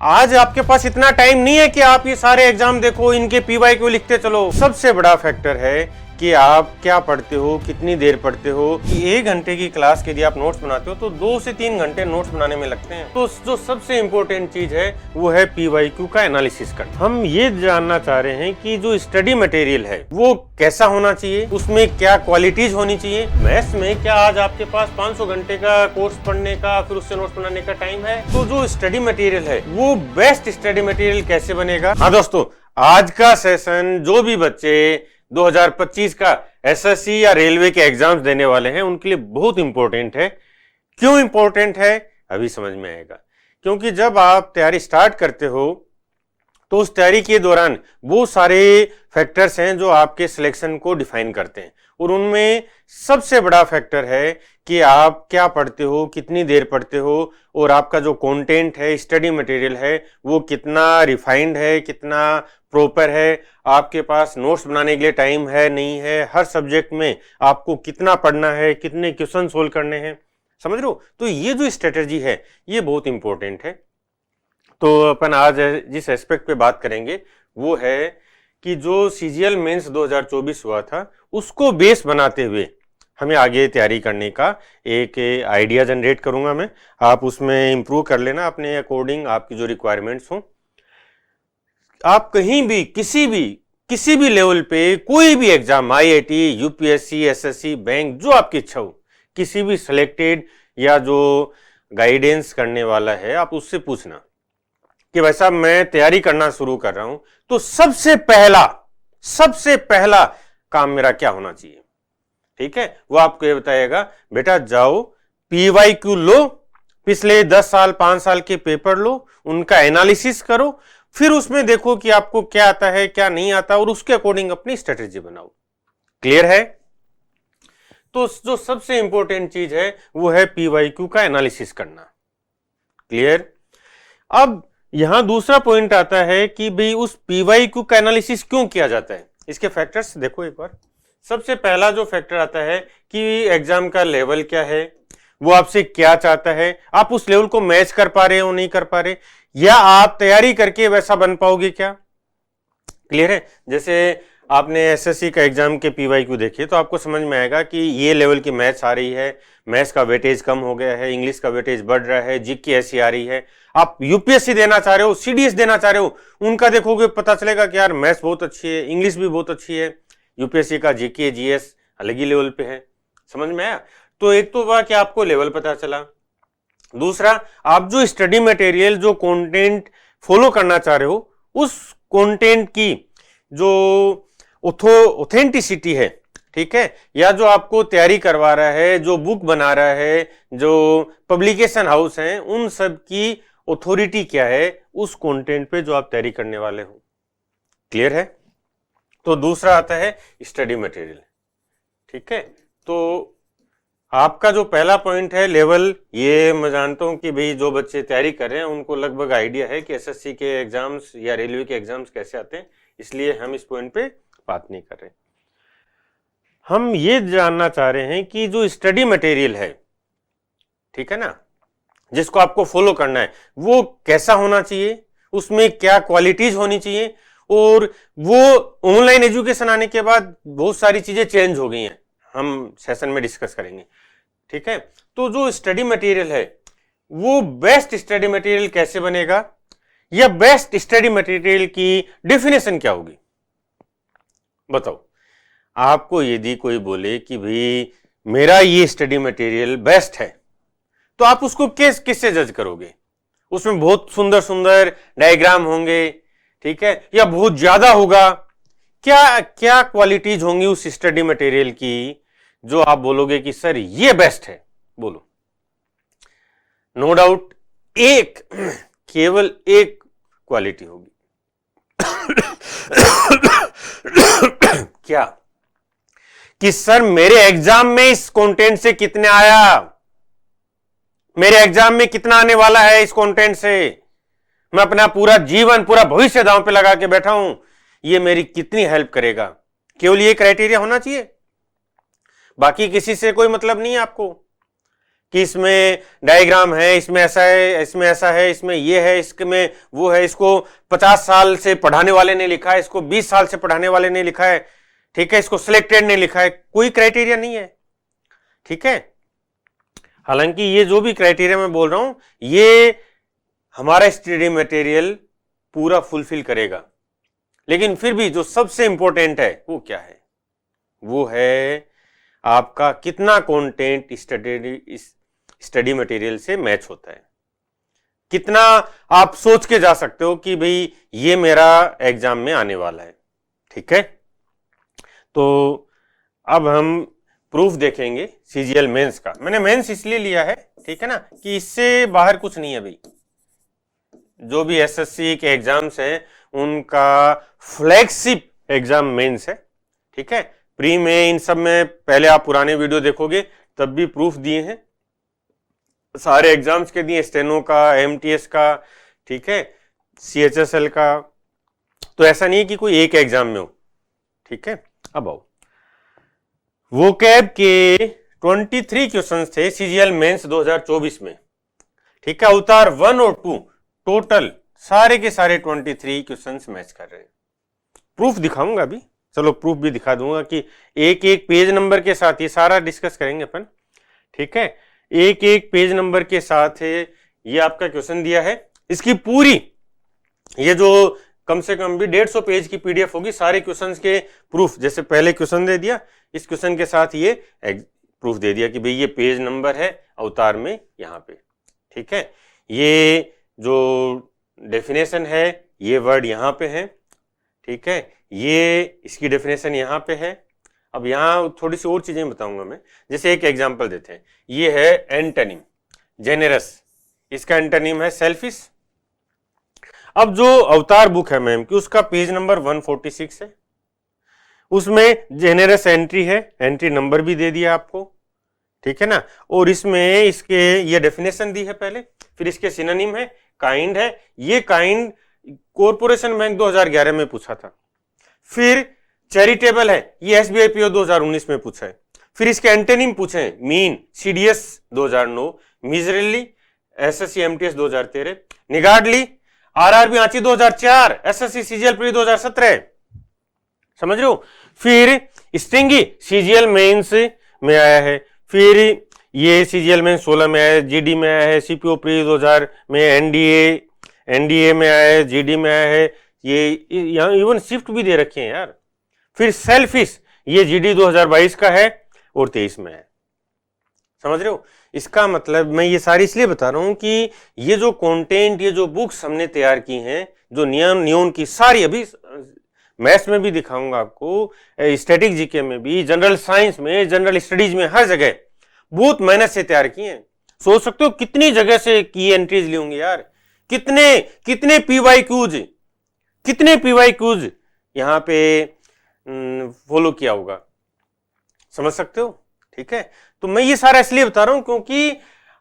आज आपके पास इतना टाइम नहीं है कि आप ये सारे एग्जाम देखो, इनके पीवाई क्यू लिखते चलो। सबसे बड़ा फैक्टर है कि आप क्या पढ़ते हो, कितनी देर पढ़ते हो। कि 1 घंटे की क्लास के लिए आप नोट्स बनाते हो तो 2 से 3 घंटे नोट्स बनाने में लगते हैं। तो जो सबसे इंपॉर्टेंट चीज है वो है पीवाईक्यू का एनालिसिस करना। हम ये जानना चाह रहे हैं कि जो स्टडी मटेरियल है वो कैसा होना चाहिए, उसमें क्या क्वालिटीज होनी चाहिए। मैथ्स में क्या आज आपके पास 500 घंटे का कोर्स पढ़ने का, फिर उससे नोट्स बनाने का टाइम है? तो जो स्टडी मटेरियल है वो बेस्ट स्टडी मटेरियल कैसे बनेगा? हाँ दोस्तों, आज का सेशन जो भी बच्चे 2025 का एसएससी या रेलवे के एग्जाम्स देने वाले हैं उनके लिए बहुत इंपॉर्टेंट है। क्यों इंपॉर्टेंट है अभी समझ में आएगा। क्योंकि जब आप तैयारी स्टार्ट करते हो तो उस तैयारी के दौरान बहुत सारे फैक्टर्स हैं जो आपके सिलेक्शन को डिफाइन करते हैं, और उनमें सबसे बड़ा फैक्टर है कि आप क्या पढ़ते हो, कितनी देर पढ़ते हो, और आपका जो कंटेंट है, स्टडी मटेरियल है, वो कितना रिफाइंड है, कितना प्रॉपर है, आपके पास नोट्स बनाने के लिए टाइम है नहीं है, हर सब्जेक्ट में आपको कितना पढ़ना है, कितने क्वेश्चन सोल्व करने हैं, समझ रहे हो। तो ये जो स्ट्रेटेजी है ये बहुत इंपॉर्टेंट है। तो अपन आज जिस एस्पेक्ट पे बात करेंगे वो है कि जो सीजीएल मेंस 2024 हुआ था उसको बेस बनाते हुए हमें आगे तैयारी करने का एक आइडिया जनरेट करूंगा मैं। आप उसमें इंप्रूव कर लेना अपने अकॉर्डिंग, आपकी जो रिक्वायरमेंट्स हो। आप कहीं भी किसी भी लेवल पे कोई भी exam, IIT, UPSC, SSC, bank, जो आपकी इच्छा हो, किसी भी सिलेक्टेड या जो गाइडेंस करने वाला है आप उससे पूछना कि भाई साहब मैं तैयारी करना शुरू कर रहा हूं तो सबसे पहला काम मेरा क्या होना चाहिए। ठीक है, वो आपको ये बताएगा, बेटा जाओ पीवाईक्यू लो, पिछले 10 साल 5 साल के पेपर लो, उनका एनालिसिस करो, फिर उसमें देखो कि आपको क्या आता है क्या नहीं आता, और उसके अकॉर्डिंग अपनी स्ट्रेटेजी बनाओ। क्लियर है? तो जो सबसे इंपॉर्टेंट चीज है वो है पीवाईक्यू का एनालिसिस करना। क्लियर? अब यहां दूसरा पॉइंट आता है कि भाई उस पीवाईक्यू का एनालिसिस क्यों किया जाता है। इसके फैक्टर्स देखो एक बार। सबसे पहला जो फैक्टर आता है कि एग्जाम का लेवल क्या है, वो आपसे क्या चाहता है, आप उस लेवल को मैच कर पा रहे हो नहीं कर पा रहे, या आप तैयारी करके वैसा बन पाओगे क्या। क्लियर है? जैसे आपने एसएससी का एग्जाम के पीवाईक्यू देखे तो आपको समझ में आएगा कि ये लेवल की मैथ्स आ रही है, मैथ्स का वेटेज कम हो गया है, इंग्लिश का वेटेज बढ़ रहा है, जीके ऐसी आ रही है। आप यूपीएससी देना चाह रहे हो, सीडीएस देना चाह रहे हो, उनका देखोगे पता चलेगा कि यार मैथ्स बहुत अच्छी है, इंग्लिश भी बहुत अच्छी है, यूपीएससी का जीके जीएस अलग ही लेवल पे है। समझ में आया? तो एक तो वह कि आपको लेवल पता चला। दूसरा, आप जो स्टडी मटेरियल, जो कंटेंट फॉलो करना चाह रहे हो, उस कंटेंट की जो ऑथेंटिसिटी है, ठीक है, या जो आपको तैयारी करवा रहा है, जो बुक बना रहा है, जो पब्लिकेशन हाउस है, उन सब की ऑथोरिटी क्या है उस कंटेंट पे जो आप तैयारी करने वाले हो। क्लियर है? तो दूसरा आता है स्टडी मटेरियल। ठीक है, तो आपका जो पहला पॉइंट है लेवल, ये मैं जानता हूं कि भाई जो बच्चे तैयारी कर रहे हैं उनको लगभग आइडिया है कि एसएससी के एग्जाम्स या रेलवे के एग्जाम्स कैसे आते हैं, इसलिए हम इस पॉइंट पे बात नहीं कर रहे। हम ये जानना चाह रहे हैं कि जो स्टडी मटेरियल है, ठीक है ना, जिसको आपको फॉलो करना है, वो कैसा होना चाहिए, उसमें क्या क्वालिटीज होनी चाहिए। और वो ऑनलाइन एजुकेशन आने के बाद बहुत सारी चीजें चेंज हो गई हैं, हम सेशन में डिस्कस करेंगे। ठीक है, तो जो स्टडी मटेरियल है वो बेस्ट स्टडी मटेरियल कैसे बनेगा, या बेस्ट स्टडी मटेरियल की डेफिनेशन क्या होगी, बताओ। आपको यदि कोई बोले कि भाई मेरा ये स्टडी मटेरियल बेस्ट है, तो आप उसको किससे जज करोगे? उसमें बहुत सुंदर सुंदर डायग्राम होंगे, ठीक है, या बहुत ज्यादा होगा? क्या क्या क्वालिटीज होंगी उस स्टडी मटेरियल की जो आप बोलोगे कि सर ये बेस्ट है? बोलो। नो डाउट केवल एक क्वालिटी होगी। क्या? कि सर मेरे एग्जाम में इस कंटेंट से कितने आया, मेरे एग्जाम में कितना आने वाला है इस कंटेंट से, मैं अपना पूरा जीवन, पूरा भविष्य दांव पे लगा के बैठा हूं, ये मेरी कितनी हेल्प करेगा। केवल ये क्राइटेरिया होना चाहिए, बाकी किसी से कोई मतलब नहीं है आपको। कि इसमें डायग्राम है, इसमें ऐसा है, इसमें ऐसा है, इसमें ये है, इसमें वो है, इसको 50 साल से पढ़ाने वाले ने लिखा है, इसको 20 साल से पढ़ाने वाले ने लिखा है, ठीक है, इसको सिलेक्टेड ने लिखा है, कोई क्राइटेरिया नहीं है, ठीक है। हालांकि ये जो भी क्राइटेरिया मैं बोल रहा हूं, ये हमारा स्टडी मटेरियल पूरा फुलफिल करेगा, लेकिन फिर भी जो सबसे इंपॉर्टेंट है वो क्या है? वो है आपका कितना कंटेंट स्टडी मटेरियल से मैच होता है, कितना आप सोच के जा सकते हो कि भाई ये मेरा एग्जाम में आने वाला है, ठीक है। तो अब हम प्रूफ देखेंगे सीजीएल मेंस का। मैंने मेंस इसलिए लिया है, ठीक है ना, कि इससे बाहर कुछ नहीं है भाई। जो भी एसएससी के एग्जाम्स हैं उनका फ्लैगशिप एग्जाम मेंस है, ठीक है। प्री में इन सब में पहले आप पुराने वीडियो देखोगे तब भी प्रूफ दिए हैं, सारे एग्जाम्स के दिए, स्टेनो का, एमटीएस का, ठीक है, सीएचएसएल का। तो ऐसा नहीं है कि कोई एक एग्जाम में हो, ठीक है। अब आओ, वोकैब के 23 क्वेश्चंस थे सीजीएल मेंस 2024 में, ठीक है। अवतार 1 और 2 टोटल सारे के सारे 23 क्वेश्चंस मैच कर रहे हैं। प्रूफ दिखाऊंगा अभी, चलो प्रूफ भी दिखा दूंगा कि एक एक पेज नंबर के साथ, ये सारा डिस्कस करेंगे अपन, ठीक है। एक एक पेज नंबर के साथ ये आपका क्वेश्चन दिया है, इसकी पूरी ये जो कम से कम भी 150 पेज की पीडीएफ होगी, सारे क्वेश्चंस के प्रूफ। जैसे पहले क्वेश्चन दे दिया, इस क्वेश्चन के साथ ये प्रूफ दे दिया कि भाई ये पेज नंबर है अवतार में यहाँ पे, ठीक है। ये जो डेफिनेशन है ये वर्ड यहाँ पे है, ठीक है, ये इसकी डेफिनेशन यहाँ पे है। अब यहाँ थोड़ी सी और चीजें बताऊंगा मैं, जैसे एक एग्जांपल देते हैं, ये है एंटोनिम जेनेरस, इसका एंटोनिम है सेल्फिश। अब जो अवतार बुक है मैम की, उसका पेज नंबर 146 है, उसमें जेनेरस एंट्री है, एंट्री नंबर भी दे दिया आपको, ठीक है ना। और इसमें इसके ये डेफिनेशन दी है पहले, फिर इसके सिनोनिम है, काइंड है, ये काइंड कॉर्पोरेशन बैंक 2011 में पूछा था। फिर चैरिटेबल है, ये एसबीआई पीओ 2019 में पूछा है। फिर इसके एंटोनिम पूछे, mean CDS 2009, miserly SSC MTS 2013, niggardly RRB Ranchi 2004, SSC CGL pre 2017, समझ रहे हो। फिर स्ट्रिंगी सीजीएल मेंस में आया है, फिर ये सीजीएल मेंस 16 में आया है, जीडी में आया है, सीपीओ प्री 2000 में, एनडीए में आया है, जीडी में आया है, ये यहाँ इवन शिफ्ट भी दे रखे हैं यार। फिर सेल्फिश, ये जीडी 2022 का है और 23 में है, समझ रहे हो। इसका मतलब मैं ये सारी इसलिए बता रहा हूं कि ये जो कंटेंट, ये जो बुक्स हमने तैयार की हैं, जो नियॉन की सारी, अभी मैथ्स में भी दिखाऊंगा आपको, स्टैटिक जीके में भी, जनरल साइंस में, जनरल स्टडीज में, हर जगह बहुत मेहनत से तैयार किए हैं। सोच सकते हो कितनी जगह से की एंट्रीज ली होंगी यार, कितने पीवाई क्यूज यहाँ पे फॉलो किया होगा, समझ सकते हो, ठीक है। तो मैं ये सारा इसलिए बता रहा हूं क्योंकि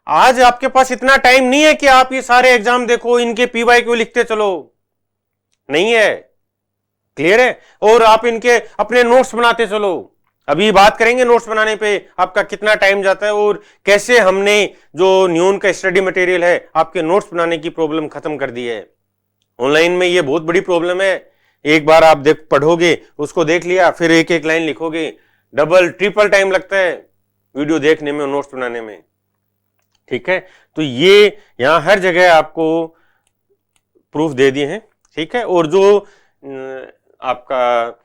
आज आपके पास इतना टाइम नहीं है कि आप ये सारे एग्जाम देखो, इनके पीवाई क्यू लिखते चलो, नहीं है, क्लियर है। और आप इनके अपने नोट्स बनाते चलो, अभी बात करेंगे नोट्स बनाने पे आपका कितना टाइम जाता है और कैसे हमने जो न्यून का स्टडी मटेरियल है आपके नोट्स बनाने की प्रॉब्लम खत्म कर दी है। ऑनलाइन में ये बहुत बड़ी प्रॉब्लम है, एक बार आप पढ़ोगे, उसको देख लिया, फिर एक एक लाइन लिखोगे, डबल ट्रिपल टाइम लगता है वीडियो देखने में और नोट्स बनाने में, ठीक है। तो ये यहां हर जगह आपको प्रूफ दे दिए हैं, ठीक है। और जो आपका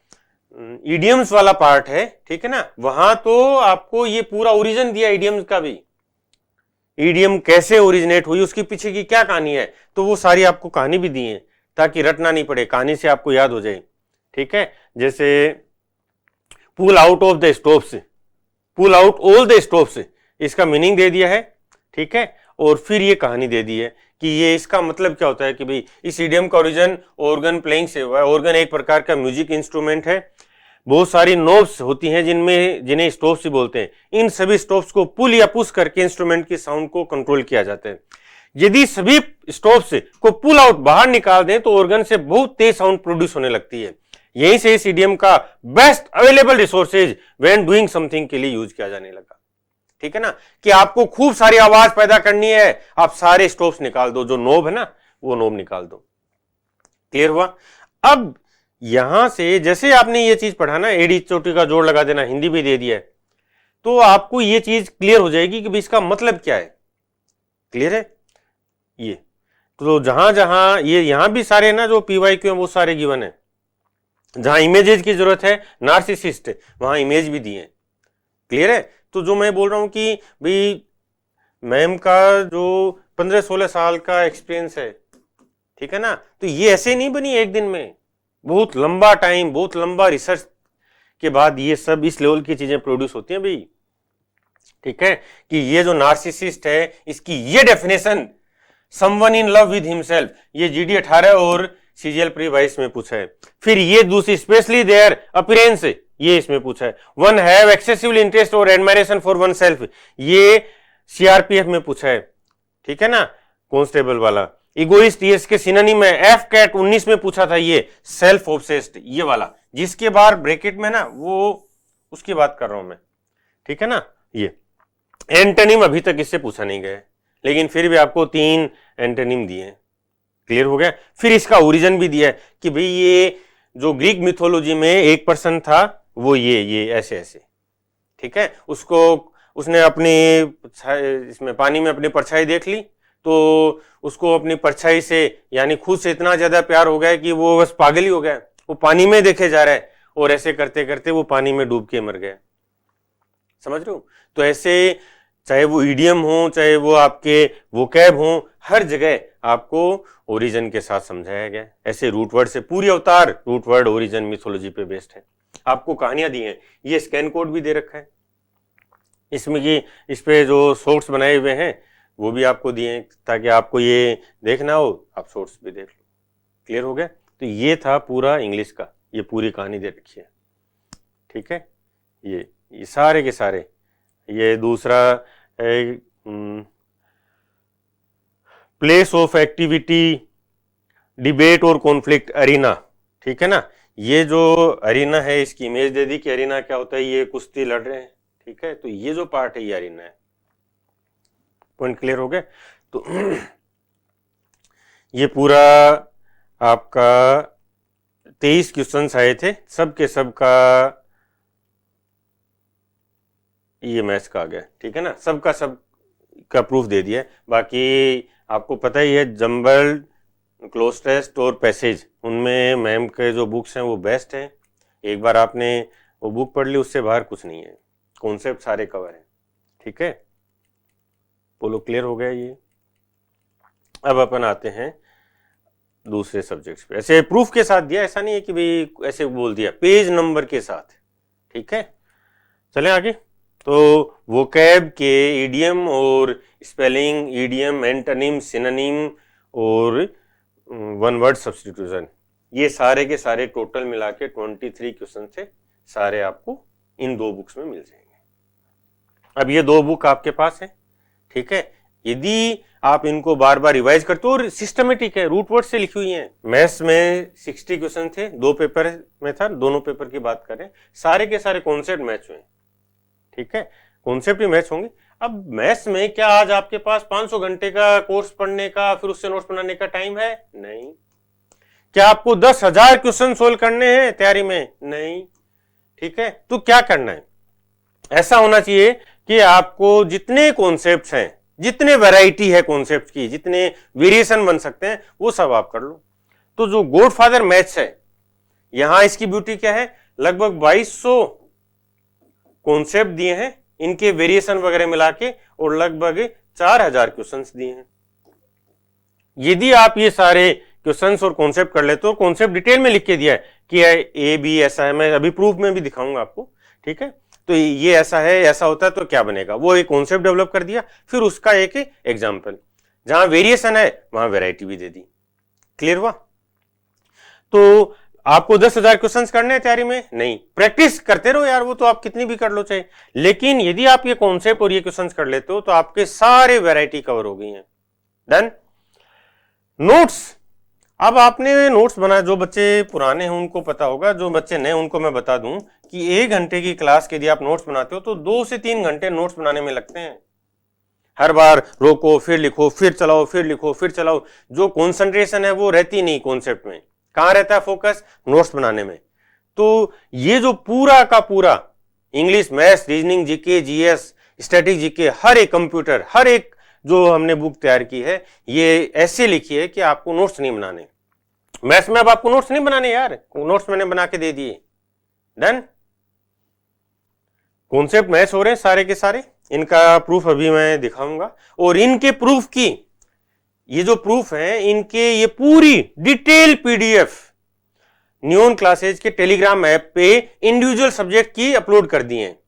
इडियम्स वाला पार्ट है, ठीक है ना, वहां तो आपको ये पूरा ओरिजिन दिया इडियम्स का भी, इडियम कैसे ओरिजिनेट हुई, उसके पीछे की क्या कहानी है, तो वो सारी आपको कहानी भी दी है ताकि रटना नहीं पड़े, कहानी से आपको याद हो जाए, ठीक है। जैसे pull out of the stops, pull out all the stops, इसका मीनिंग दे दिया है, ठीक है। और फिर ये कहानी दे दी है कि ये इसका मतलब क्या होता है कि भाई इस इडियम का ओरिजिन ऑर्गन प्लेइंग से हुआ है। ऑर्गन एक प्रकार का म्यूजिक इंस्ट्रूमेंट है, बहुत सारी नोब्स होती हैं जिन्हें स्टॉप्स बोलते हैं। इन सभी स्टॉप्स को पुल या पुश करके इंस्ट्रूमेंट की साउंड को कंट्रोल किया जाता है। यदि सभी स्टॉप्स को पुल आउट बाहर निकाल दें तो ऑर्गन से बहुत तेज साउंड प्रोड्यूस होने लगती है। यहीं से इस इडियम का best available resources when doing something के लिए यूज किया जाने लगा, ठीक है ना, कि आपको खूब सारी आवाज पैदा करनी है, आप सारे स्टॉप्स निकाल दो, जो नोब है ना वो नोब निकाल दो। क्लियर हुआ? अब यहां से जैसे आपने ये चीज पढ़ा ना, एडी चोटी का जोड़ लगा देना, हिंदी भी दे दिया है, तो आपको ये चीज क्लियर हो जाएगी कि भाई इसका मतलब क्या है। क्लियर है? ये तो जहां जहां ये यहां भी सारे ना जो PYQ है वो सारे गिवन है। जहां इमेजेस की जरूरत है, नार्सिसिस्ट, वहां इमेज भी दिए। क्लियर है? तो जो मैं बोल रहा हूं कि भाई मैम का जो 15-16 साल का एक्सपीरियंस है, ठीक है ना, तो ये ऐसे नहीं बनी एक दिन में, बहुत लंबा टाइम, बहुत लंबा रिसर्च के बाद ये सब इस लेवल की चीजें प्रोड्यूस होती हैं भाई। ठीक है, कि ये जो नार्सिसिस्ट है इसकी ये definition someone in love with himself, ये GD 18 और CGL प्री 22 में पूछा है। फिर ये दूसरी स्पेशली देयर अपीयरेंस, ये इसमें पूछा है। वन हैव एक्सेसिव इंटरेस्ट और एडमायरेशन फॉर वन सेल्फ, ये CRPF में पूछा है। ठीक है ना, कांस्टेबल वाला। इगोइस्ट, ये इसके सिनोनिम है। एफ कैट 19 में पूछा था, ये सेल्फ ऑब्सेस्ड, ये वाला जिसके बाहर ब्रैकेट में ना वो उसकी बात कर रहा हूं मैं। ठीक है ना, ये एंटोनिम अभी तक इससे पूछा नहीं गया, लेकिन फिर भी आपको 3 एंटोनिम दिए। क्लियर हो गया? फिर इसका ओरिजिन भी दिया है कि भाई ये जो ग्रीक मिथोलॉजी में एक पर्सन था, वो ये ऐसे ऐसे, ठीक है, उसको उसने अपनी इसमें पानी में अपनी परछाई देख ली, तो उसको अपनी परछाई से यानी खुद से इतना ज्यादा प्यार हो गया कि वो बस पागल ही हो गया, वो पानी में देखे जा रहा है, और ऐसे करते करते वो पानी में डूब के मर गया। समझ रहे हो? तो ऐसे चाहे वो ईडियम हो, चाहे वो आपके वोकैब हो, हर जगह आपको ओरिजिन के साथ समझाया गया। ऐसे रूट वर्ड से पूरी अवतार रूट वर्ड ओरिजिन मिथोलॉजी पे बेस्ड है। आपको कहानियां दी हैं, ये स्कैन कोड भी दे रखा है इसमें, ये इस पे जो शॉर्ट्स बनाए हुए हैं वो भी आपको दिए हैं, ताकि आपको ये देखना हो आप शॉर्ट्स भी देख लो। क्लियर हो गया? तो ये था पूरा इंग्लिश का, ये पूरी कहानी दे रखी है। ठीक है, ये सारे के सारे। ये दूसरा है प्लेस ऑफ एक्टिविटी, डिबेट और कॉन्फ्लिक्ट, अरीना। ठीक है ना, ये जो अरीना है इसकी इमेज दे दी कि अरीना क्या होता है, ये कुश्ती लड़ रहे हैं। ठीक है, तो ये जो पार्ट है ये अरीना है। पॉइंट क्लियर हो गया? तो ये पूरा आपका 23 क्वेश्चंस आए थे, सब के सब का ये मैथ्स का आ गया। ठीक है ना, सबका सब का प्रूफ दे दिया। बाकी आपको पता ही है, जंबल, क्लोज टेस्ट और पैसेज, उनमें मैम के जो बुक्स हैं वो बेस्ट है। एक बार आपने वो बुक पढ़ ली, उससे बाहर कुछ नहीं है, कॉन्सेप्ट सारे कवर हैं। ठीक है, बोलो क्लियर हो गया ये? अब अपन आते हैं दूसरे सब्जेक्ट्स पे। ऐसे प्रूफ के साथ दिया, ऐसा नहीं है कि भाई ऐसे बोल दिया, पेज नंबर के साथ। ठीक है, चलें आगे। तो वोकैब के इडियम और स्पेलिंग, इडियम, एंटोनिम, सिनोनिम और वन वर्ड सब्स्टिट्यूशन, ये सारे के सारे टोटल मिला के 23 क्वेश्चन थे, सारे आपको इन 2 बुक्स में मिल जाएंगे। अब ये 2 बुक आपके पास है। ठीक है, यदि आप इनको बार बार रिवाइज करते हो, और सिस्टमेटिक है, रूट वर्ड से लिखी हुई है। मैथ्स में 60 क्वेश्चन थे, 2 पेपर में था, दोनों पेपर की बात करें, सारे के सारे कॉन्सेप्ट मैच हुए। ठीक है, कॉन्सेप्ट ही मैच होंगे। अब मैथ्स में क्या आज आपके पास 500 घंटे का कोर्स पढ़ने का, फिर उससे नोट्स बनाने का टाइम है? नहीं। क्या आपको 10,000 क्वेश्चन सोल्व करने हैं तैयारी में? नहीं। ठीक है, तो क्या करना है, ऐसा होना चाहिए कि आपको जितने कॉन्सेप्ट्स हैं, जितने वैरायटी है कॉन्सेप्ट की, जितने वेरिएशन बन सकते हैं, वो सब आप कर लो। तो जो गॉडफादर मैथ्स है, यहां इसकी ब्यूटी क्या है, लगभग 2200 कॉन्सेप्ट दिए हैं, इनके वेरिएशन वगैरह मिला के, और लगभग 4000 क्वेश्चंस दिए हैं। यदि आप ये सारे क्वेश्चंस और कॉन्सेप्ट कर लेते हो, कॉन्सेप्ट डिटेल में लिख के दिया है कि ए बी ऐसा है, मैं अभी प्रूफ में भी दिखाऊंगा आपको। ठीक है, तो ये ऐसा है, ऐसा होता है तो क्या बनेगा, वो एक कॉन्सेप्ट डेवलप कर दिया, फिर उसका एक एग्जाम्पल, जहां वेरिएशन है वहां वैरायटी भी दे दी। क्लियर हुआ? तो आपको 10,000 क्वेश्चंस करने हैं तैयारी में? नहीं, प्रैक्टिस करते रहो यार, वो तो आप कितनी भी कर लो चाहे। लेकिन यदि आप ये कॉन्सेप्ट और ये क्वेश्चंस कर लेते हो, तो आपके सारे वैरायटी कवर हो गई हैं। डन। नोट्स, अब आपने नोट्स बनाए, जो बच्चे पुराने हैं उनको पता होगा, जो बच्चे नए उनको मैं बता दूं कि 1 घंटे की क्लास के यदि आप नोट्स बनाते हो तो 2 से 3 घंटे नोट्स बनाने में लगते हैं। हर बार रोको, फिर लिखो, फिर चलाओ, फिर लिखो, फिर चलाओ। जो कॉन्सेंट्रेशन है वो रहती नहीं कॉन्सेप्ट में। कहां रहता है फोकस? नोट्स बनाने में। तो ये जो पूरा का पूरा English, maths, reasoning, GK, GS, static GK, हर एक कंप्यूटर, हर एक जो हमने बुक तैयार की है, ये ऐसे लिखी है कि आपको नोट्स नहीं बनाने। मैथ्स में अब आपको नोट्स नहीं बनाने यार, नोट्स मैंने बना के दे दिए, डन। कॉन्सेप्ट मैच हो रहे हैं सारे के सारे। इनका प्रूफ अभी मैं दिखाऊंगा, और इनके प्रूफ की, ये जो प्रूफ है इनके, ये पूरी डिटेल पीडीएफ नियॉन क्लासेज के टेलीग्राम ऐप पे इंडिविजुअल सब्जेक्ट की अपलोड कर दिए हैं,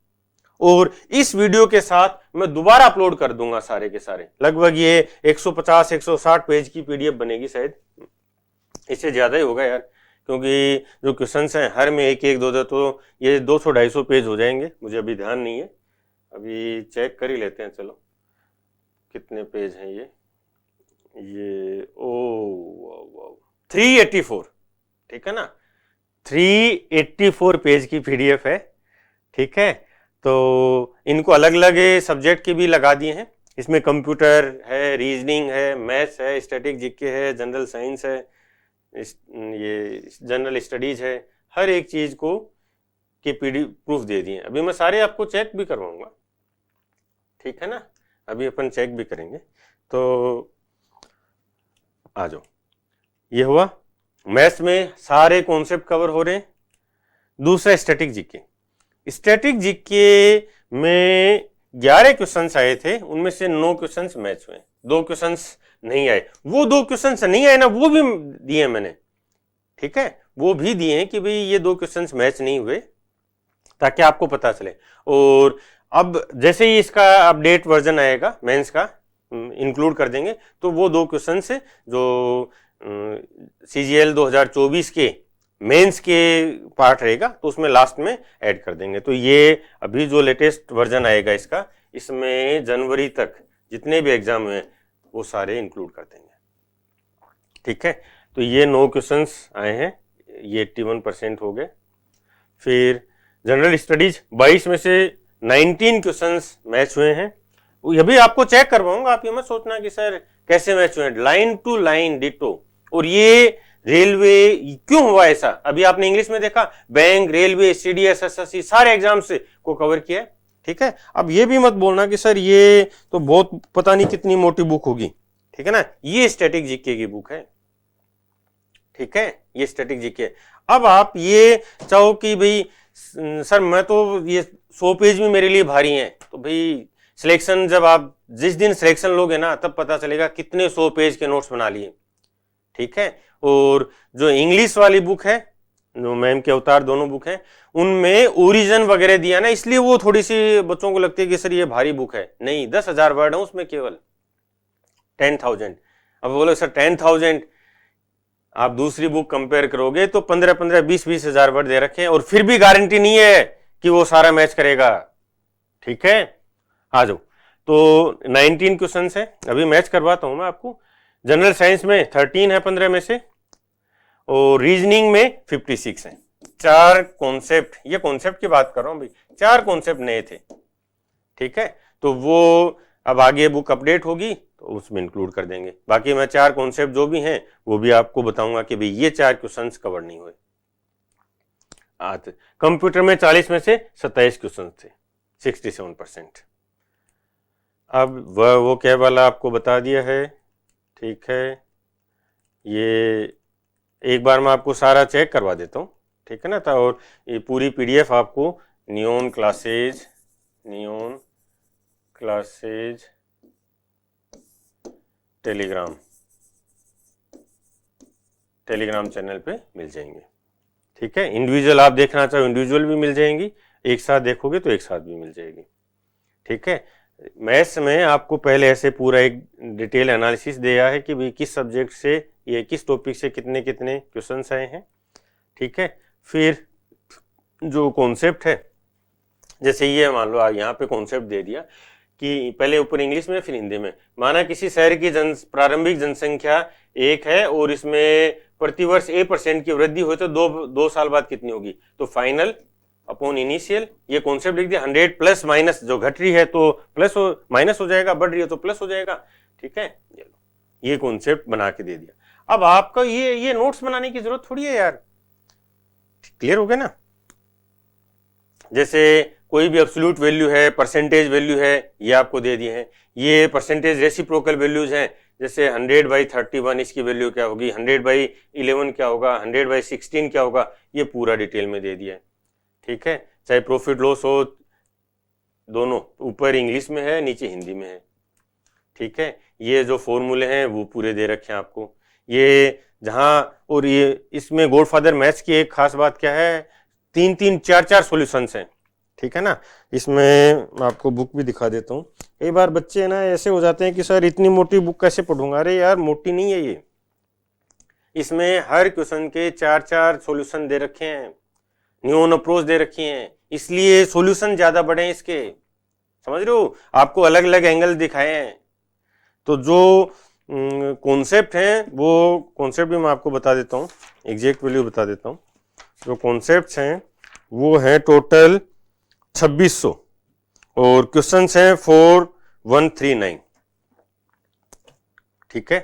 और इस वीडियो के साथ मैं दोबारा अपलोड कर दूंगा सारे के सारे। लगभग ये 150-160 पेज की पीडीएफ बनेगी, शायद इससे ज्यादा ही होगा यार, क्योंकि जो क्वेश्चंस हैं हर में एक एक दो दो, तो ये 200-250 पेज हो जाएंगे। मुझे अभी ध्यान नहीं है, अभी चेक कर ही लेते हैं। चलो कितने पेज हैं ये ओ 384, ठीक है ना, 384 पेज की पीडीएफ है, ठीक है। तो इनको अलग अलग सब्जेक्ट के भी लगा दिए हैं। इसमें कंप्यूटर है, रीजनिंग है, मैथ्स है, स्टैटिक जीके है, जनरल साइंस है, ये जनरल स्टडीज है, हर एक चीज को के पीडी प्रूफ दे दिए। अभी मैं सारे आपको चेक भी करवाऊंगा, ठीक है ना, अभी अपन चेक भी करेंगे। तो आ जाओ, ये हुआ मैथ्स में सारे कॉन्सेप्ट कवर हो रहे हैं। दूसरा स्टैटिक जीके। स्टैटिक जीके में 11 क्वेश्चंस आए थे, उनमें से 9 क्वेश्चंस मैच हुए, 2 क्वेश्चंस नहीं आए। वो 2 क्वेश्चंस नहीं आए ना, वो भी दिए मैंने, ठीक है, वो भी दिए हैं कि भाई ये 2 क्वेश्चंस मैच नहीं हुए, ताकि आपको पता चले। और अब जैसे ही इसका अपडेट वर्जन आएगा मेंस का, इंक्लूड कर देंगे, तो वो 2 क्वेश्चन से जो CGL 2024 के मेंस के पार्ट रहेगा, तो उसमें लास्ट में ऐड कर देंगे। तो ये अभी जो लेटेस्ट वर्जन आएगा इसका, इसमें जनवरी तक जितने भी एग्जाम हुए वो सारे इंक्लूड कर देंगे, ठीक है। तो ये 9 क्वेश्चंस आए हैं, ये 81% हो गए। फिर जनरल स्टडीज 22 में से 19 क्वेश्चंस मैच हुए हैं। ये भी आपको चेक करवाऊंगा, आप ये मत सोचना कि सर कैसे मैच हुए, लाइन टू लाइन डिटो। और ये रेलवे क्यों हुआ ऐसा, अभी आपने इंग्लिश में देखा, बैंक, रेलवे, CDS, SSC सारे एग्जाम से को कवर किया है, ठीक है। अब ये भी मत बोलना कि सर ये तो बहुत पता नहीं कितनी मोटी बुक होगी, ठीक है ना, ये स्टैटिक जीके की बुक है, ठीक है, ये स्टैटिक जीके। अब आप ये चाहो कि भाई सर मैं तो ये 100 पेज भी मेरे लिए भारी हैं, तो भाई सिलेक्शन, जब आप जिस दिन सिलेक्शन लोगे ना, तब पता चलेगा कितने 100 पेज के नोट्स बना लिए, ठीक है। और जो इंग्लिश वाली बुक है, जो मैम के अवतार दोनों बुक हैं, उनमें ओरिजिन वगैरह दिया ना, इसलिए वो थोड़ी सी बच्चों को लगती है कि सर ये भारी बुक है। नहीं, 10,000 वर्ड है उसमें, केवल 10,000। अब बोलो सर 10,000, आप दूसरी बुक कंपेयर करोगे तो 15-15, 20-20 हजार वर्ड दे रखे हैं, और फिर भी गारंटी नहीं है कि वो सारा मैच करेगा, ठीक है। आ जाओ, तो 19 क्वेश्चन है, अभी मैच करवाता हूं मैं आपको। जनरल साइंस में 13 है 15 में से, और रीजनिंग में 56 है। 4 कॉन्सेप्ट, ये कॉन्सेप्ट की बात कर रहा हूं भाई, 4 कॉन्सेप्ट नए थे, ठीक है। तो वो अब आगे बुक अपडेट होगी तो उसमें इंक्लूड कर देंगे। बाकी मैं 4 कॉन्सेप्ट जो भी हैं वो भी आपको बताऊंगा कि भाई ये 4 क्वेश्चंस कवर नहीं हुए। कंप्यूटर में 40 में से 27 क्वेश्चन थे, 67%। अब वो क्या वाला आपको बता दिया है, ठीक है। ये एक बार मैं आपको सारा चेक करवा देता हूँ, ठीक है ना। था, और ये पूरी पीडीएफ आपको नियॉन क्लासेज टेलीग्राम चैनल पे मिल जाएंगे, ठीक है। इंडिविजुअल आप देखना चाहो इंडिविजुअल भी मिल जाएंगी, एक साथ देखोगे तो एक साथ भी मिल जाएगी, ठीक है। मैथ्स में आपको पहले ऐसे पूरा एक डिटेल एनालिसिस दिया है कि भाई किस सब्जेक्ट से, ये किस टॉपिक से कितने कितने क्वेश्चंस आए हैं, ठीक है। फिर जो कॉन्सेप्ट है, जैसे ये मान लो यहाँ पे कॉन्सेप्ट दे दिया कि पहले ऊपर इंग्लिश में फिर हिंदी में, माना किसी शहर की प्रारंभिक जनसंख्या 1 है और इसमें प्रतिवर्ष A% की वृद्धि हुई तो 2 साल बाद कितनी होगी, तो फाइनल अपॉन इनिशियल, ये कॉन्सेप्ट लिख दिया। 100 प्लस माइनस, जो घट रही है तो प्लस हो माइनस हो जाएगा, बढ़ रही है तो प्लस हो जाएगा। ठीक है, ये कॉन्सेप्ट बना के दे दिया। अब आपका ये नोट्स बनाने की जरूरत थोड़ी है यार, क्लियर हो गया ना। जैसे कोई भी एब्सोल्यूट वैल्यू है, परसेंटेज वैल्यू है, ये आपको दे दिए हैं। ये परसेंटेज रेसिप्रोकल वैल्यूज हैं, जैसे 100/31 इसकी वैल्यू क्या होगी, 100/11 क्या होगा, 100/16 क्या होगा, ये पूरा डिटेल में दे दिया है। ठीक है, चाहे प्रॉफिट लॉस हो, दोनों ऊपर इंग्लिश में है, नीचे हिंदी में है। ठीक है, ये जो फॉर्मूले हैं वो पूरे दे रखे हैं आपको। ये जहां, और ये इसमें गॉडफादर मैथ्स की एक खास बात क्या है, 3-3, 4-4 सॉल्यूशंस हैं। ठीक है ना, इसमें मैं आपको बुक भी दिखा देता हूँ। कई बार बच्चे ना ऐसे हो जाते हैं कि सर इतनी मोटी बुक कैसे पढ़ूंगा। अरे यार मोटी नहीं है ये, इसमें हर क्वेश्चन के 4-4 सॉल्यूशन दे रखे हैं, न्यून अप्रोच दे रखी हैं, इसलिए सॉल्यूशन ज्यादा बड़े हैं इसके, समझ रहे हो, आपको अलग अलग एंगल दिखाए हैं। तो जो कॉन्सेप्ट हैं वो कॉन्सेप्ट भी मैं आपको बता देता हूँ, एग्जैक्ट वैल्यू बता देता हूँ। जो कॉन्सेप्ट्स हैं वो है टोटल 2600 और क्वेश्चंस हैं 4139। ठीक है,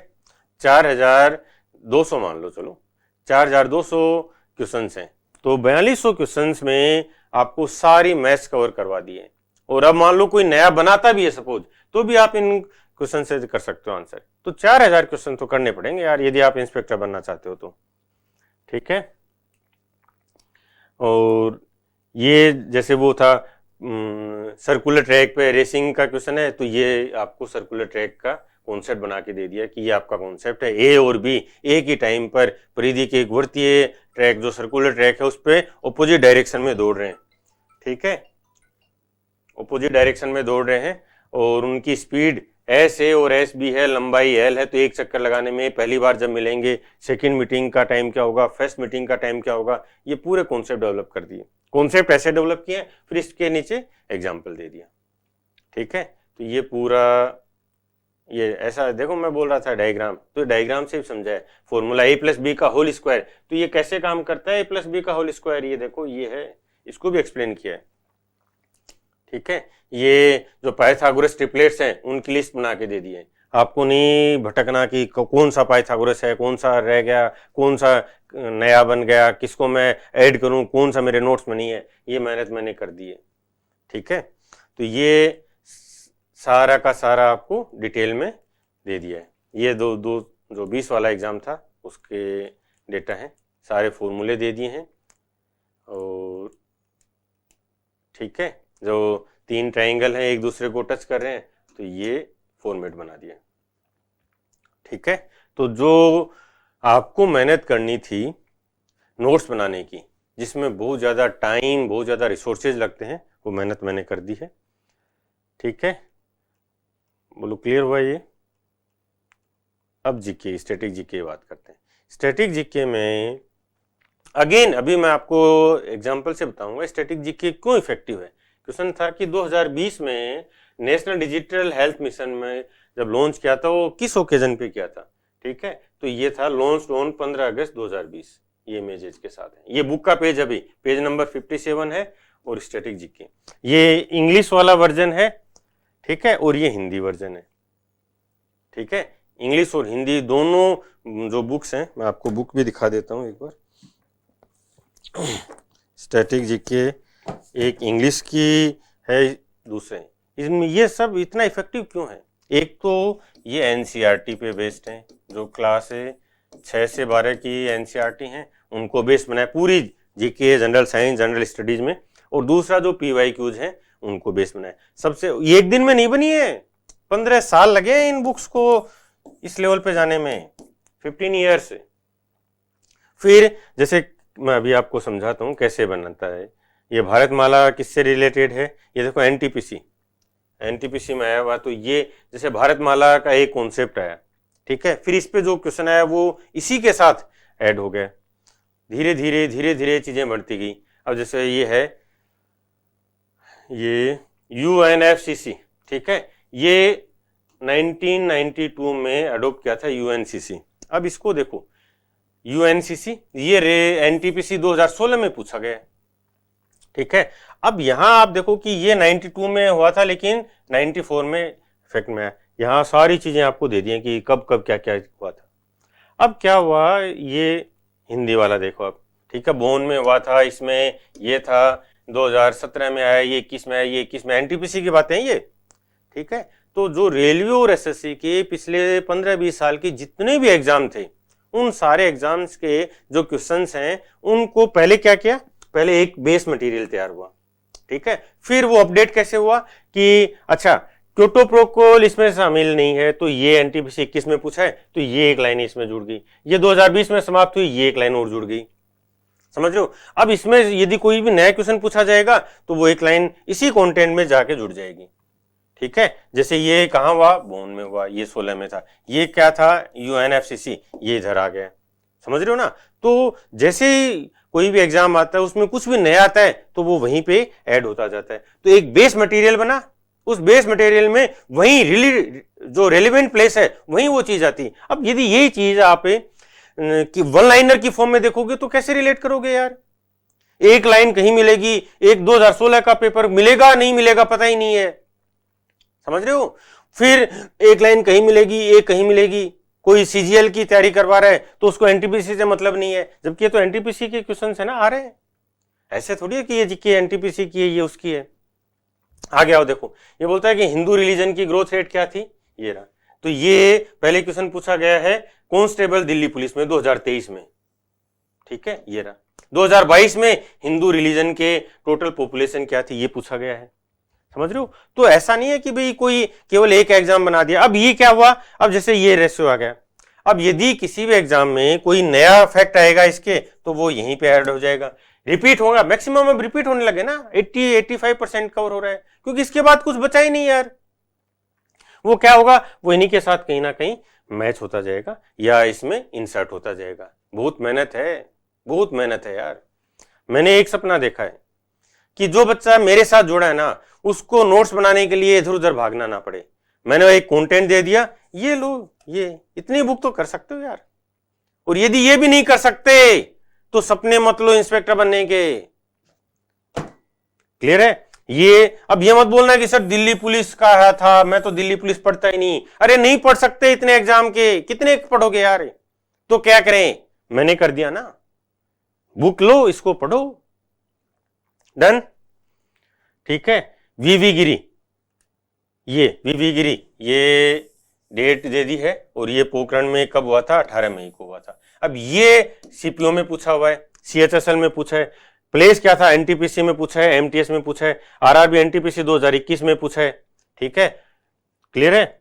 4200 मान लो, चलो 4200 क्वेश्चंस हैं, तो 4200 क्वेश्चंस में आपको सारी मैथ्स कवर करवा दी है। और अब मान लो कोई नया बनाता भी है सपोज, तो भी आप इन क्वेश्चन से कर सकते हो आंसर। तो 4000 क्वेश्चन तो करने पड़ेंगे यार, यदि आप इंस्पेक्टर बनना चाहते हो तो। ठीक है, और ये जैसे वो था सर्कुलर ट्रैक पे रेसिंग का क्वेश्चन है, तो ये आपको सर्कुलर ट्रैक का कॉन्सेप्ट बना के दे दिया कि ये आपका कॉन्सेप्ट है। ए और बी एक ही टाइम पर परिधि के एक वृत्तीय ट्रैक, जो सर्कुलर ट्रैक है, उस पे ऑपोजिट डायरेक्शन में दौड़ रहे हैं। ठीक है, ऑपोजिट डायरेक्शन में दौड़ रहे हैं और उनकी स्पीड एस ए और एस बी है, लंबाई एल है। तो एक चक्कर लगाने में पहली बार जब मिलेंगे, सेकंड मीटिंग का टाइम क्या होगा, फर्स्ट मीटिंग का टाइम क्या होगा, ये पूरे कॉन्सेप्ट डेवलप कर दिए। कॉन्सेप्ट ऐसे डेवलप किए, फिर इसके नीचे एग्जाम्पल दे दिया। ठीक है, तो ये पूरा, ये ऐसा देखो, मैं बोल रहा था डायग्राम, तो डायग्राम से भी समझा है। फॉर्मूला a+b का होल स्क्वायर, तो ये कैसे काम करता है a+b का होल स्क्वायर, ये देखो ये है, इसको भी एक्सप्लेन किया है। ठीक है, ये जो पाइथागोरस ट्रिपलेट्स हैं उनकी लिस्ट बना के दे दी है। आपको नहीं भटकना कि कौन सा पाइथागोरस है, कौन सा रह गया, कौन सा नया बन गया, किसको मैं ऐड करूं, कौन सा मेरे नोट्स में नहीं है, ये मेहनत मैंने कर दी है। ठीक है, तो ये सारा का सारा आपको डिटेल में दे दिया है। ये दो जो 20 वाला एग्जाम था उसके डेटा हैं, सारे फॉर्मूले दे दिए हैं। और ठीक है, जो 3 ट्राइंगल हैं एक दूसरे को टच कर रहे हैं, तो ये फॉर्मेट बना दिया। ठीक है, तो जो आपको मेहनत करनी थी नोट्स बनाने की, जिसमें बहुत ज़्यादा टाइम, बहुत ज़्यादा रिसोर्सेज लगते हैं, वो मेहनत मैंने कर दी है। ठीक है, बोलो क्लियर हुआ ये। अब जीके, स्टैटिक जीके की बात करते हैं। स्टैटिक जीके में अगेन अभी मैं आपको एग्जांपल से बताऊंगा स्टैटिक जीके क्यों इफेक्टिव है। क्वेश्चन था कि 2020 में नेशनल डिजिटल हेल्थ मिशन में जब लॉन्च किया था, वो किस ओकेजन पे किया था। ठीक है, तो ये था लॉन्च ऑन 15 अगस्त 2020, ये इमेजेस के साथ है। ये बुक का पेज, अभी पेज नंबर 57 है। और स्टैटिक जीके ये इंग्लिश वाला वर्जन है। ठीक है, और ये हिंदी वर्जन है। ठीक है, इंग्लिश और हिंदी दोनों जो बुक्स हैं, मैं आपको बुक भी दिखा देता हूँ एक बार। स्टैटिक जीके एक इंग्लिश की है, दूसरे इसमें ये सब इतना इफेक्टिव क्यों है। एक तो ये एनसीईआरटी पे बेस्ड है, जो क्लास 6 से 12 की एनसीईआरटी हैं उनको बेस बनाया पूरी GK, general science, general studies में। और दूसरा जो पीवाईक्यूज हैं उनको बेस बनाया। सबसे ये एक दिन में नहीं बनी है, 15 साल लगे हैं इन बुक्स को इस लेवल पे जाने में, 15 ईयर्स। फिर जैसे मैं अभी आपको समझाता हूँ कैसे बनता है। ये भारतमाला किससे रिलेटेड है, ये देखो एनटीपीसी में आया हुआ। तो ये जैसे भारतमाला का एक कॉन्सेप्ट आया, ठीक है, फिर इस पे जो क्वेश्चन आया वो इसी के साथ ऐड हो गया। धीरे धीरे चीजें बढ़ती गई। अब जैसे ये है, ये यूएनएफसीसी, ठीक है, ये 1992 में अडोप्ट किया था यूएनसीसी। अब इसको देखो, यूएनसीसी ये एनटीपीसी 2016 में पूछा गया। ठीक है। अब यहां आप देखो कि ये 92 में हुआ था लेकिन 94 में इफेक्ट में आया। यहाँ सारी चीजें आपको दे दी हैं कि कब कब क्या क्या हुआ था। अब क्या हुआ, ये हिंदी वाला देखो आप, ठीक है, बोन में हुआ था, इसमें ये था, 2017 में आया, ये 21 में आया, ये 21 में, एनटीपीसी की बातें हैं ये, ठीक है। तो जो रेलवे और एसएससी के पिछले 15-20 साल के जितने भी एग्जाम थे, उन सारे एग्जाम्स के जो क्वेश्चंस हैं उनको पहले क्या किया, पहले एक बेस मटेरियल तैयार हुआ, ठीक है। फिर वो अपडेट कैसे हुआ कि अच्छा क्योटो प्रोटोकॉल इसमें शामिल नहीं है, तो ये एनटीपीसी 21 में पूछा है तो ये एक लाइन इसमें जुड़ गई, ये 2020 में समाप्त हुई, ये एक लाइन और जुड़ गई, समझ रहे हो। अब इसमें यदि कोई भी नया क्वेश्चन पूछा जाएगा तो वो एक लाइन इसी कंटेंट में जाके जुड़ जाएगी, ठीक है। जैसे ये कहां हुआ, बोन में हुआ, ये 16 में था, ये क्या था, यूएनएफसीसी, ये इधर आ गया, समझ रहे हो ना। तो जैसे कोई भी एग्जाम आता है उसमें कुछ भी नया आता है तो वो वहीं पे ऐड होता जाता है। तो एक बेस मटेरियल बना, उस बेस मटेरियल में वहीं जो रेलिवेंट प्लेस है वहीं वो चीज आती है। अब यदि यही चीज आप कि वन लाइनर की फॉर्म में देखोगे तो कैसे रिलेट करोगे यार, एक लाइन कहीं मिलेगी, एक 2016 का पेपर मिलेगा नहीं मिलेगा पता ही नहीं है, समझ रहे हो। फिर एक लाइन कहीं मिलेगी, एक कहीं मिलेगी, कोई सीजीएल की तैयारी करवा रहा है तो उसको एनटीपीसी से मतलब नहीं है, जबकि ये तो एनटीपीसी के क्वेश्चन है ना, आ रहे हैं, ऐसे थोड़ी है कि ये जीके एनटीपीसी की है, ये उसकी है। आगे आओ देखो, ये बोलता है कि हिंदू रिलीजन की ग्रोथ रेट क्या थी, ये रहा। तो ये पहले क्वेश्चन पूछा गया है कांस्टेबल दिल्ली पुलिस में 2023 में, ठीक है, ये रहा। 2022 में हिंदू रिलीजन के टोटल पॉपुलेशन क्या थी, ये पूछा गया है, समझ रहे हो। तो ऐसा नहीं है कि भाई कोई केवल एक एग्जाम बना दिया। अब ये क्या हुआ, अब जैसे ये रेशियो आ गया, अब यदि किसी भी एग्जाम में कोई नया फैक्ट आएगा इसके तो वो यहीं पे ऐड हो जाएगा, रिपीट होगा, मैक्सिमम अब रिपीट होने लगे ना, 80-85% कवर हो रहा है, क्योंकि इसके बाद कुछ बचा ही नहीं यार। वो क्या होगा, वो इन्हीं के साथ कहीं ना कहीं मैच होता जाएगा या इसमें इंसर्ट होता जाएगा। बहुत मेहनत है, बहुत मेहनत है यार। मैंने एक सपना देखा है कि जो बच्चा मेरे साथ जुड़ा है ना, उसको नोट्स बनाने के लिए इधर उधर भागना ना पड़े। मैंने एक कंटेंट दे दिया, ये लो, ये इतनी बुक तो कर सकते हो यार। और यदि ये भी नहीं कर सकते तो सपने मत लो इंस्पेक्टर बनने के, क्लियर है ये। अब ये मत बोलना कि सर दिल्ली पुलिस का था, मैं तो दिल्ली पुलिस पढ़ता ही नहीं। अरे नहीं पढ़ सकते इतने एग्जाम के, कितने पढ़ोगे यार, तो क्या करें, मैंने कर दिया ना, बुक लो, इसको पढ़ो, डन, ठीक है। वीवी गिरी, ये वीवी गिरी, ये डेट दे दी है, और ये पोखरण में कब हुआ था, 18 मई को हुआ था। अब ये सीपीओ में पूछा हुआ है, सीएचएसएल में पूछा है, प्लेस क्या था, एनटीपीसी में पूछा है, एमटीएस में पूछा है, आरआरबी एनटीपीसी 2021 में पूछा है, ठीक है, क्लियर है।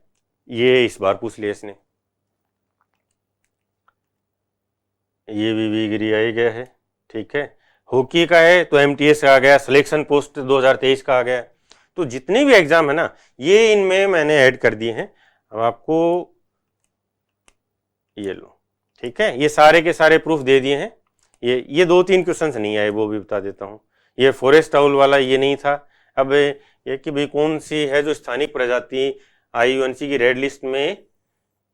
ये इस बार पूछ लिया इसने, ये वीवी गिरी आ गया है, ठीक है। हॉकी का है तो एमटीएस आ गया, सिलेक्शन पोस्ट 2023 का आ गया। तो जितने भी एग्जाम है ना, ये इनमें मैंने ऐड कर दिए हैं। अब आपको ये लो, ठीक है, ये सारे के सारे प्रूफ दे दिए हैं। ये 2-3 क्वेश्चंस नहीं आए, वो भी बता देता हूं। ये फॉरेस्ट आउल वाला ये नहीं था। अब ये कि भाई कौन सी है जो स्थानीय प्रजाति आईयूएनसी की रेड लिस्ट में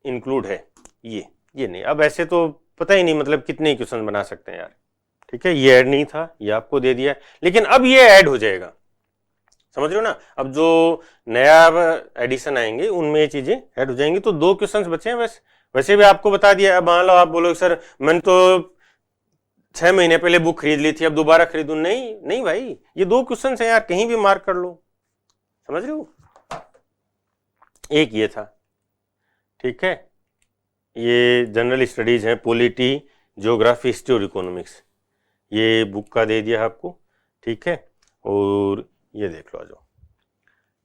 इंक्लूड है, ये नहीं। अब ऐसे तो पता ही नहीं, मतलब कितने क्वेश्चन बना सकते हैं यार, ठीक है। ये ऐड नहीं था, ये आपको दे दिया, लेकिन अब ये ऐड हो जाएगा, समझ रहे हो ना। अब जो नया एडिशन आएंगे उनमें ये चीजें ऐड हो जाएंगी। तो 2 क्वेश्चंस बचे हैं, वैसे भी आपको बता दिया। अब मान लो आप बोलो सर मैंने तो 6 महीने पहले बुक खरीद ली थी, अब दोबारा खरीदूं, नहीं भाई, ये 2 क्वेश्चंस हैं यार, कहीं भी मार्क कर लो, समझ रहे हो। एक ये था, ठीक है, ये जनरल स्टडीज है, पॉलिटी, ज्योग्राफी, हिस्ट्री और इकोनॉमिक्स, ये बुक का दे दिया आपको, ठीक है। और ये देख लो आ जाओ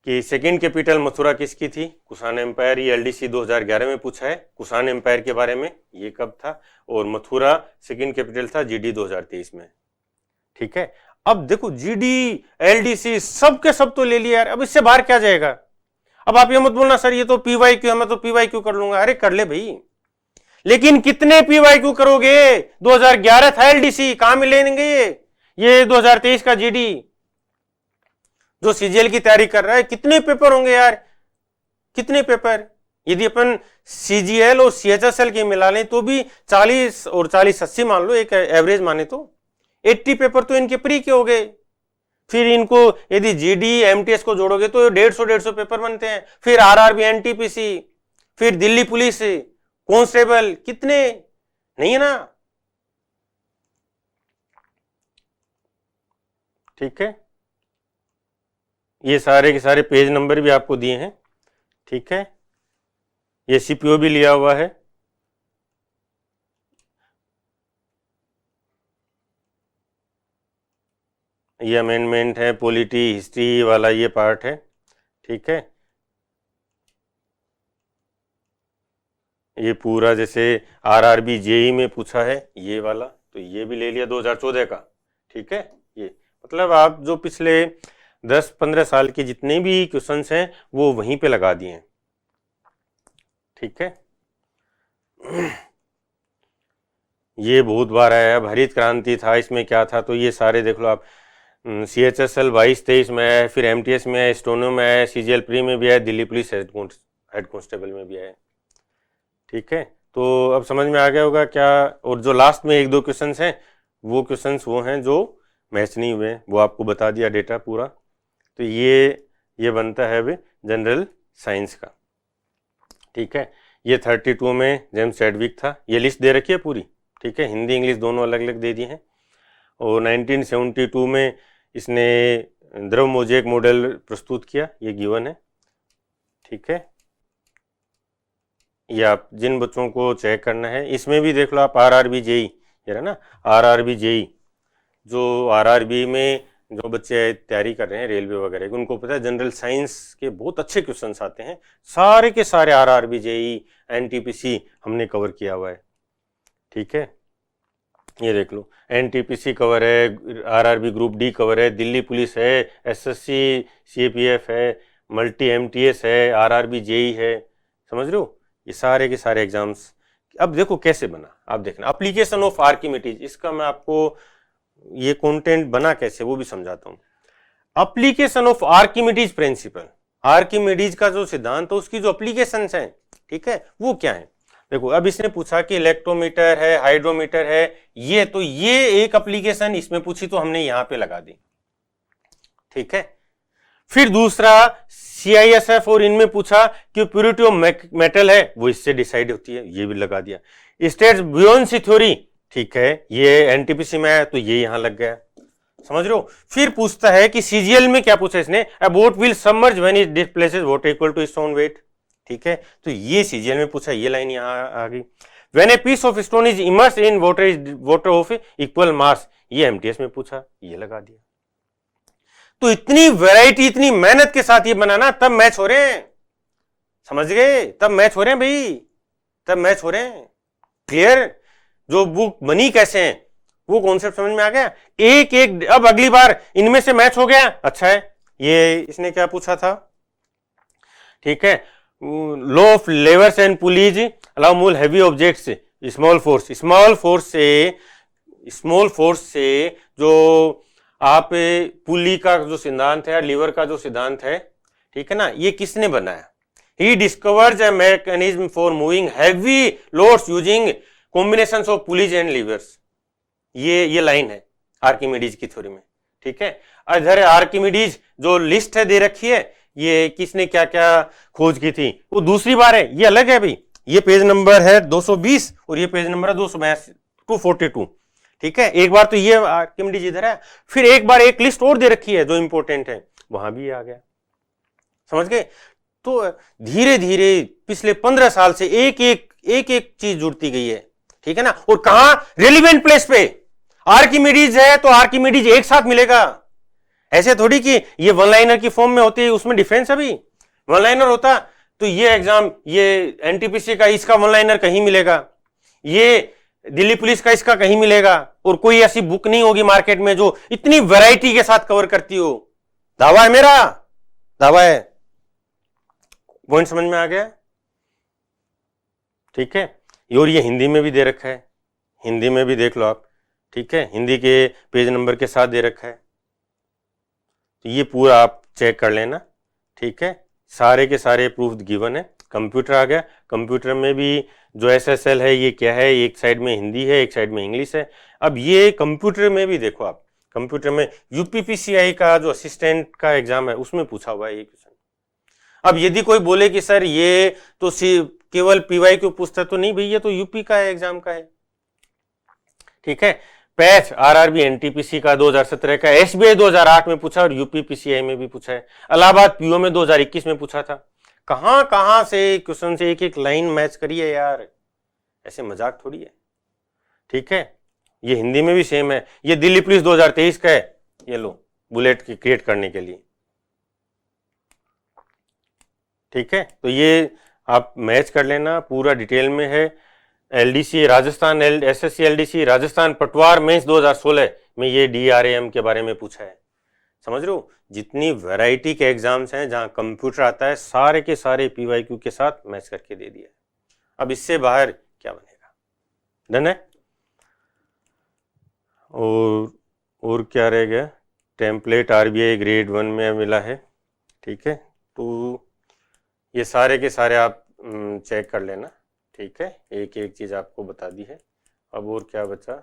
कि सेकंड कैपिटल मथुरा किसकी थी, कुषाण एम्पायर, ये एलडीसी 2011 में पूछा है कुषाण एम्पायर के बारे में, ये कब था, और मथुरा सेकंड कैपिटल था जीडी 2023 में, ठीक है। अब देखो जीडी एलडीसी सब के सब तो ले लिया यार, अब इससे बाहर क्या जाएगा। अब आप ये मत बोलना सर ये तो पीवाईक्यू है, मैं तो पीवाईक्यू कर लूंगा। अरे कर ले भाई, लेकिन कितने पीवाईक्यू करोगे, 2011 था एलडीसी, कहां मिलेंगे ये 2023 का जीडी। जो सीजीएल की तैयारी कर रहा है कितने पेपर होंगे यार, कितने पेपर। यदि अपन सीजीएल और सीएचएसएल के मिला लें तो भी 40 और 40 80 मान लो, एक एवरेज माने तो 80 पेपर तो इनके प्री के हो गए। फिर इनको यदि जीडी एमटीएस को जोड़ोगे तो 150 पेपर बनते हैं। फिर आरआरबी, एनटीपीसी, फिर दिल्ली पुलिस कांस्टेबल, कितने नहीं है ना। ठीक है, ये सारे के सारे पेज नंबर भी आपको दिए हैं। ठीक है, ये सीपीओ भी लिया हुआ है। ये अमेंडमेंट है, पॉलिटी हिस्ट्री वाला ये पार्ट है। ठीक है, ये पूरा जैसे आरआरबी जेई में पूछा है ये वाला, तो ये भी ले लिया 2014 का। ठीक है, ये मतलब आप जो पिछले 10-15 साल के जितने भी क्वेश्चंस हैं वो वहीं पे लगा दिए हैं। ठीक है, ये बहुत बार आया। अब हरित क्रांति था, इसमें क्या था, तो ये सारे देख लो आप। CHSL 22-23 में आया, फिर MTS में आया, स्टोनो में आया, CGL प्री में भी आया, दिल्ली पुलिस हेड कांस्टेबल में भी आया। ठीक है, तो अब समझ में आ गया होगा क्या। और जो लास्ट में 1-2 क्वेश्चंस हैं वो क्वेश्चंस वो हैं जो मैच नहीं हुए, वो आपको बता दिया डेटा पूरा। तो ये बनता है अभी जनरल साइंस का। ठीक है, ये 32 में जेम्स चैडविक था, ये लिस्ट दे रखी है पूरी। ठीक है, हिंदी इंग्लिश दोनों अलग अलग दे दिए हैं। और 1972 में इसने द्रव मोज़ेक मॉडल प्रस्तुत किया, ये गिवन है। ठीक है, ये आप जिन बच्चों को चेक करना है, इसमें भी देख लो आप आरआरबी जेई, ये है ना आरआरबी जेई, जो आरआरबी में जो बच्चे तैयारी कर रहे हैं रेलवे वगैरह की, उनको पता है जनरल साइंस के बहुत अच्छे क्वेश्चंस आते हैं। सारे के सारे आरआरबी जेई एनटीपीसी हमने कवर किया हुआ है। ठीक है, ये देख लो एनटीपीसी कवर है, आरआरबी ग्रुप डी कवर है, दिल्ली पुलिस है, एसएससी सीएपीएफ है, मल्टी एमटीएस है, आरआरबी जेई है। समझ रहे हो, ये सारे के सारे एग्जाम्स। अब देखो कैसे बना, आप देखना एप्लीकेशन ऑफ आर्किमिडीज, इसका मैं आपको ये कंटेंट बना कैसे वो भी समझाता हूं। Application of Archimedes principal, Archimedes का जो सिद्धांत है उसकी जो एप्लीकेशंस हैं, ठीक है, वो क्या है। देखो अब इसने पूछा कि इलेक्ट्रोमीटर है, हाइड्रोमीटर है, ये तो ये एक एप्लीकेशन इसमें पूछी तो हमने यहां पे लगा दी। ठीक है, फिर दूसरा CISF और इनमें पूछा कि प्यूरिटी ऑफ मेटल है, वो इससे डिसाइड होती है, ये भी लगा दिया। स्टेट्स बुयोंसी थ्योरी, ठीक है, ये एनटीपीसी में है तो ये यहां लग गया। समझ रहे हो। फिर पूछता है कि CGL में क्या पूछा इसने, a boat will submerge when it displaces water equal to its own weight. ठीक है, तो ये CGL में पूछा, ये लाइन यहां आ गई। When a piece of stone is immersed in water of equal mass, ये MTS में पूछा, ये लगा दिया। तो इतनी वैरायटी, इतनी मेहनत के साथ ये बनाना, तब मैच हो रहे हैं। समझ गए, तब मैच हो रहे हैं भाई, तब मैच हो रहे हैं। क्लियर, जो बुक बनी कैसे है वो कॉन्सेप्ट समझ में आ गया। एक एक, अब अगली बार इनमें से मैच हो गया, अच्छा है। ये इसने क्या पूछा था, ठीक है, law of levers and pulleys allow move heavy objects small force, small force से जो आप पुली का जो सिद्धांत है, लीवर का जो सिद्धांत है, ठीक है ना, ये किसने बनाया। He discovers a mechanism for moving heavy loads using combinations of pulleys and levers. ये लाइन है आर्किमिडीज की थ्योरी में। ठीक है, इधर आर्किमिडीज जो लिस्ट है दे रखी है, ये किसने क्या क्या खोज की थी, वो दूसरी बार है, ये अलग है भाई। ये पेज नंबर है 220 और ये पेज नंबर है 242। ठीक है, एक बार तो ये आर्किमिडीज इधर है, फिर एक बार एक लिस्ट और दे रखी है जो इंपॉर्टेंट है, वहां भी आ गया। समझ गए। तो धीरे धीरे पिछले 15 साल से एक एक चीज जुड़ती गई है। ठीक है ना, और कहां, रेलिवेंट प्लेस पे। आर्किमिडीज है तो आर्किमिडीज एक साथ मिलेगा, ऐसे थोड़ी कि ये वन लाइनर की फॉर्म में होती है, उसमें डिफरेंस है भी। वन लाइनर होता तो ये एग्जाम, ये एनटीपीसी का इसका वन लाइनर कहीं मिलेगा, ये दिल्ली पुलिस का इसका कहीं मिलेगा, और कोई ऐसी बुक नहीं होगी मार्केट में जो इतनी वैरायटी के साथ कवर करती हो। दावा है मेरा, दावा है। पॉइंट समझ में आ गया। ठीक है, और ये हिंदी में भी दे रखा है, हिंदी में भी देख लो आप। ठीक है, हिंदी के पेज नंबर के साथ दे रखा है, तो ये पूरा आप चेक कर लेना। ठीक है, सारे के सारे प्रूफ गिवन है। कंप्यूटर आ गया, कंप्यूटर में भी जो SSL है ये क्या है, एक साइड में हिंदी है, एक साइड में इंग्लिश है। अब ये कंप्यूटर में भी देखो आप, कंप्यूटर में यूपीपीसीआई का जो असिस्टेंट का एग्जाम है उसमें पूछा हुआ है ये क्वेश्चन। अब यदि कोई बोले कि सर ये तो केवल पीवाई क्यू पूछता, तो नहीं भाई, ये तो यूपी का एग्जाम का है। ठीक है, पैच आरआरबी एनटीपीसी का 2017 का, एसबीआई 2008 में पूछा और यूपीपीसीआई में भी पूछा है, इलाहाबाद पीओ में 2021 में पूछा था। कहां कहां से क्वेश्चन से एक एक लाइन मैच करिए यार, ऐसे मजाक थोड़ी है। ठीक है, ये हिंदी में भी सेम है, ये दिल्ली पुलिस 2023 का है, ये लो बुलेट की क्रिएट करने के लिए। ठीक है, तो ये आप मैच कर लेना, पूरा डिटेल में है। LDC Rajasthan, SSC LDC Rajasthan पटवार मेंस 2016 में ये डीआरएएम के बारे में पूछा है। समझ रहे हो, जितनी वैरायटी के एग्जाम्स हैं जहां कंप्यूटर आता है, सारे के सारे पीवाईक्यू के साथ मैच करके दे दिया। अब इससे बाहर क्या बनेगा? डन है। और क्या रह गया? टेम्पलेट आरबीआई ग्रेड 1 में मिला है। ठीक है, तो ये सारे के सारे आप चेक कर लेना। ठीक है, एक एक चीज आपको बता दी है। अब और क्या बचा?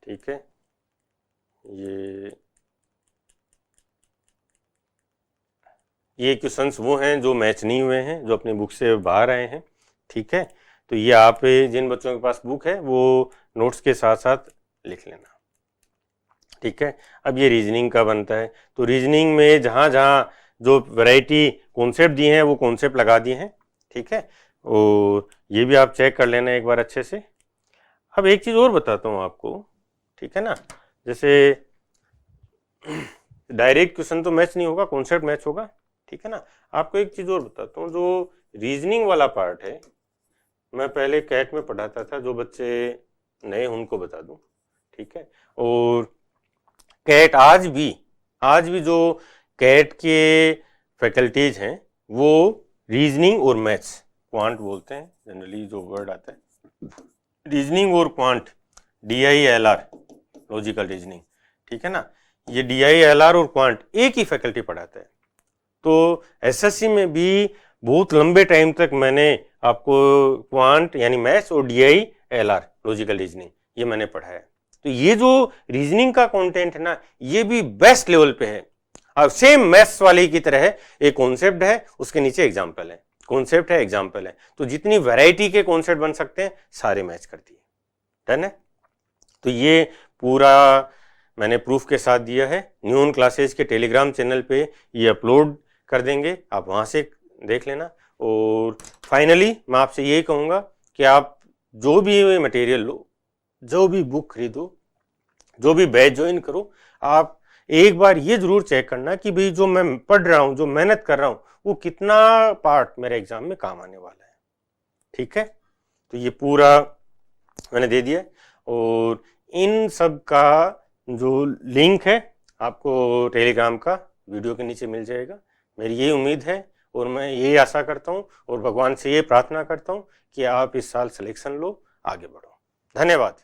ठीक है, ये क्वेश्चंस वो हैं जो मैच नहीं हुए हैं, जो अपनी बुक से बाहर आए हैं। ठीक है, तो ये आप जिन बच्चों के पास बुक है वो नोट्स के साथ साथ लिख लेना। ठीक है, अब ये रीजनिंग का बनता है, तो रीजनिंग में जहाँ जहाँ जो वैरायटी कॉन्सेप्ट दिए हैं वो कॉन्सेप्ट लगा दिए हैं। ठीक है, और ये भी आप चेक कर लेना एक बार अच्छे से। अब एक चीज़ और बताता हूँ आपको, ठीक है ना, जैसे डायरेक्ट क्वेश्चन तो मैच नहीं होगा, कॉन्सेप्ट मैच होगा। ठीक है ना, आपको एक चीज़ और बताता हूँ, जो रीजनिंग वाला पार्ट है मैं पहले कैट में पढ़ाता था, जो बच्चे नए उनको बता दूँ। ठीक है, और कैट आज भी जो कैट के फैकल्टीज हैं वो रीजनिंग और मैथ्स, क्वांट बोलते हैं जनरली जो वर्ड आता है, रीजनिंग और क्वांट, DILR लॉजिकल रीजनिंग। ठीक है ना, ये DILR और क्वांट एक ही फैकल्टी पढ़ाता है। तो एसएससी में भी बहुत लंबे टाइम तक मैंने आपको क्वांट यानी मैथ्स और DILR लॉजिकल रीजनिंग ये मैंने पढ़ाया। तो ये जो रीजनिंग का कंटेंट है ना, ये भी बेस्ट लेवल पे है। अब सेम मैथ्स वाले की तरह है, एक कॉन्सेप्ट है उसके नीचे एग्जाम्पल है, कॉन्सेप्ट है एग्जाम्पल है, तो जितनी वैरायटी के कॉन्सेप्ट बन सकते हैं सारे मैच करती है। डन है, तो ये पूरा मैंने प्रूफ के साथ दिया है। न्यून क्लासेज के टेलीग्राम चैनल पे ये अपलोड कर देंगे, आप वहां से देख लेना। और फाइनली मैं आपसे यही कहूँगा कि आप जो भी मटेरियल लो, जो भी बुक खरीदो, जो भी बैच ज्वाइन करो, आप एक बार ये जरूर चेक करना कि भाई जो मैं पढ़ रहा हूँ, जो मेहनत कर रहा हूँ, वो कितना पार्ट मेरे एग्जाम में काम आने वाला है। ठीक है, तो ये पूरा मैंने दे दिया, और इन सब का जो लिंक है आपको टेलीग्राम का वीडियो के नीचे मिल जाएगा। मेरी ये उम्मीद है और मैं यही आशा करता हूँ और भगवान से ये प्रार्थना करता हूँ कि आप इस साल सिलेक्शन लो, आगे बढ़ो। धन्यवाद।